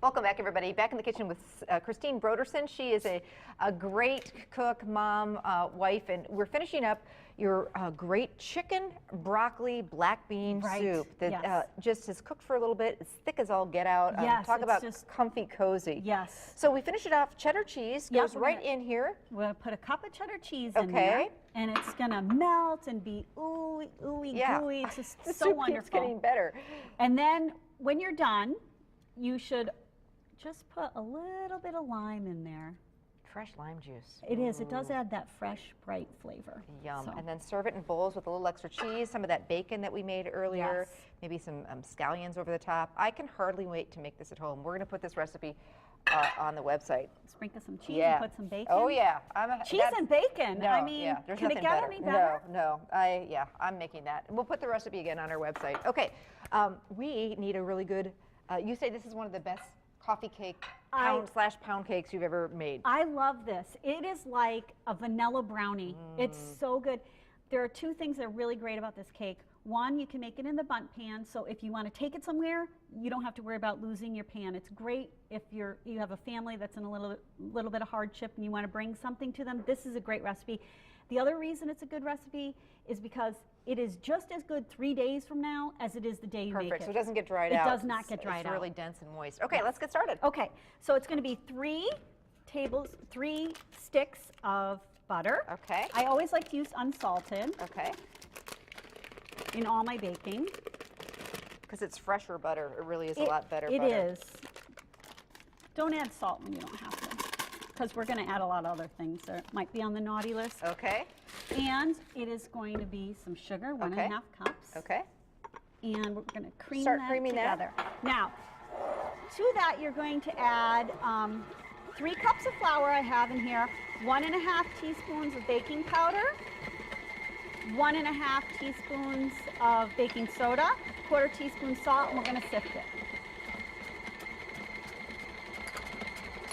Welcome back, everybody. Back in the kitchen with Christine Brodersen. She is a great cook, mom, wife, and we're finishing up your great chicken broccoli black bean soup that just is cooked for a little bit, as thick as all get out. Talk about just comfy, cozy. Yes. So we finish it off. Cheddar cheese goes right in here. We're going to put a cup of cheddar cheese in there, and it's going to melt and be ooey, gooey. It's just the so soup wonderful. Keeps getting better. And then when you're done, you should just put a little bit of lime in there. Fresh lime juice. It is. It does add that fresh, bright flavor. Yum. So. And then serve it in bowls with a little extra cheese, some of that bacon that we made earlier, maybe some scallions over the top. I can hardly wait to make this at home. We're going to put this recipe on the website. Sprinkle some cheese and put some bacon. Oh, yeah. Cheese and bacon. No, I mean, can it get any better? No. I'm making that. We'll put the recipe again on our website. Okay. We need a really good, you say this is one of the best coffee cake pound cakes you've ever made. I love this. It is like a vanilla brownie. It's so good. There are two things that are really great about this cake. One, you can make it in the bundt pan, so if you want to take it somewhere, you don't have to worry about losing your pan. It's great if you have a family that's in a little bit of hardship and you want to bring something to them. This is a great recipe. The other reason it's a good recipe is because it is just as good 3 days from now as it is the day you make it. Perfect, so it doesn't get dried out. It does not get dried out. It's really dense and moist. Okay, let's get started. Okay, so it's going to be 3 sticks of butter. Okay. I always like to use unsalted. Okay. In all my baking. Because it's fresher butter. It really is a lot better butter. It is. Don't add salt when you don't have to, because we're going to add a lot of other things that might be on the naughty list. Okay. And it is going to be some sugar, 1.5 cups. Okay. And we're going to cream Start that creaming together. Now, to that you're going to add 3 cups of flour I have in here, 1.5 teaspoons of baking powder, 1.5 teaspoons of baking soda, 1/4 teaspoon salt, and we're going to sift it.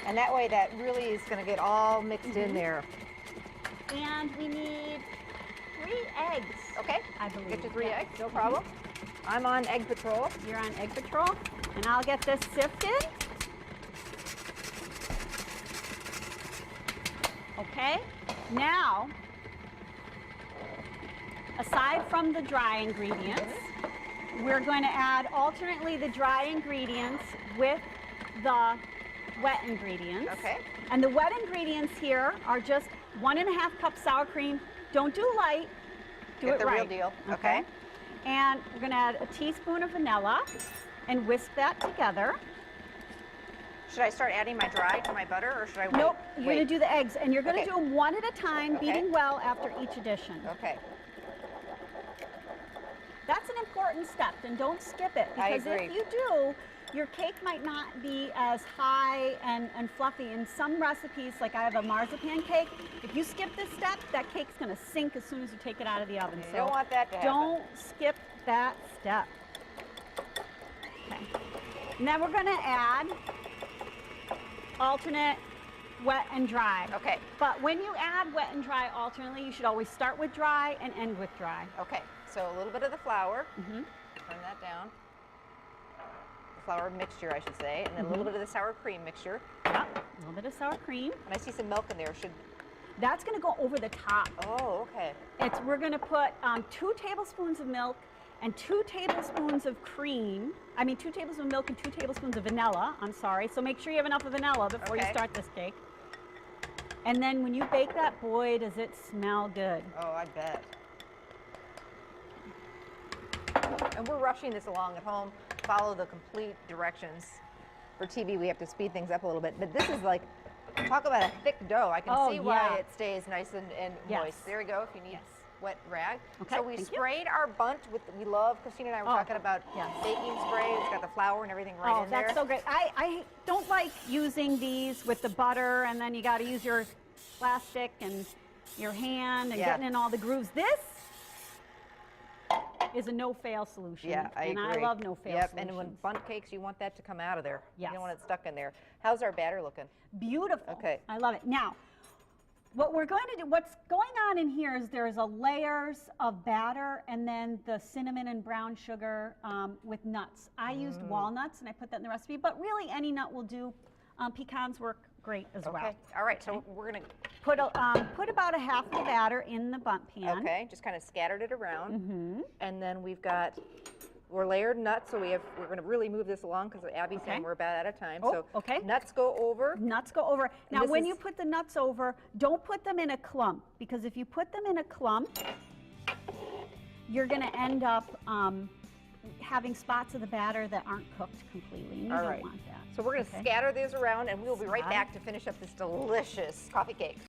And that way that really is going to get all mixed in there. And we need 3 eggs. Okay. I believe. Get you 3 eggs, no problem. I'm on egg patrol. You're on egg patrol. And I'll get this sifted. Okay. Now, aside from the dry ingredients, we're going to add alternately the dry ingredients with the wet ingredients. Okay. And the wet ingredients here are just 1.5 cups sour cream. Don't do light, do it right. Get the real deal. Okay. And we're going to add a teaspoon of vanilla and whisk that together. Should I start adding my dry to my butter, or should I wait? Nope, you're going to do the eggs, and you're going to do them one at a time, beating well after each addition. Okay. That's an important step, and don't skip it, because if you do, your cake might not be as high and fluffy. In some recipes, like I have a marzipan cake, if you skip this step, that cake's going to sink as soon as you take it out of the oven. You don't want that to happen. Don't skip that step. Okay. And then we're going to add alternate wet and dry. Okay. But when you add wet and dry alternately, you should always start with dry and end with dry. Okay. So a little bit of the flour. Turn that down. The flour mixture, I should say, and then a little bit of the sour cream mixture. Yep. A little bit of sour cream. And I see some milk in there. That's going to go over the top. Oh, okay. We're going to put 2 tablespoons of milk and 2 tablespoons of cream. I mean, 2 tablespoons of milk and 2 tablespoons of vanilla. I'm sorry. So make sure you have enough of vanilla before you start this cake. And then when you bake that, boy, does it smell good. Oh, I bet. And we're rushing this along at home. Follow the complete directions. For TV, we have to speed things up a little bit. But this is like, talk about a thick dough. I can see why it stays nice and moist. There we go, if you need wet rag. Okay, so we sprayed our bundt with, we love, Christine and I were talking about baking spray. It's got the flour and everything right in there. Oh, that's so great. I don't like using these with the butter, and then you got to use your plastic and your hand and getting in all the grooves. This is a no-fail solution. Yeah, I agree. And I love no-fail solutions. And when bundt cakes, you want that to come out of there. Yes. You don't want it stuck in there. How's our batter looking? Beautiful. Okay. I love it. Now, What we're going to do, what's going on in here is there's a layers of batter and then the cinnamon and brown sugar with nuts. I used walnuts and I put that in the recipe, but really any nut will do. Pecans work great as well. Okay. All right. So we're gonna Put about a half of the batter in the bundt pan. okay, just kind of scattered it around, and then we're layered nuts. So we're going to really move this along because Abby's saying we're about out of time. Oh, so okay. nuts go over. Nuts go over. Now, this when is- you put the nuts over, don't put them in a clump, because if you put them in a clump, you're going to end up having spots of the batter that aren't cooked completely, and you All don't right. want that. So we're going to scatter these around, and we'll be right back to finish up this delicious coffee cake.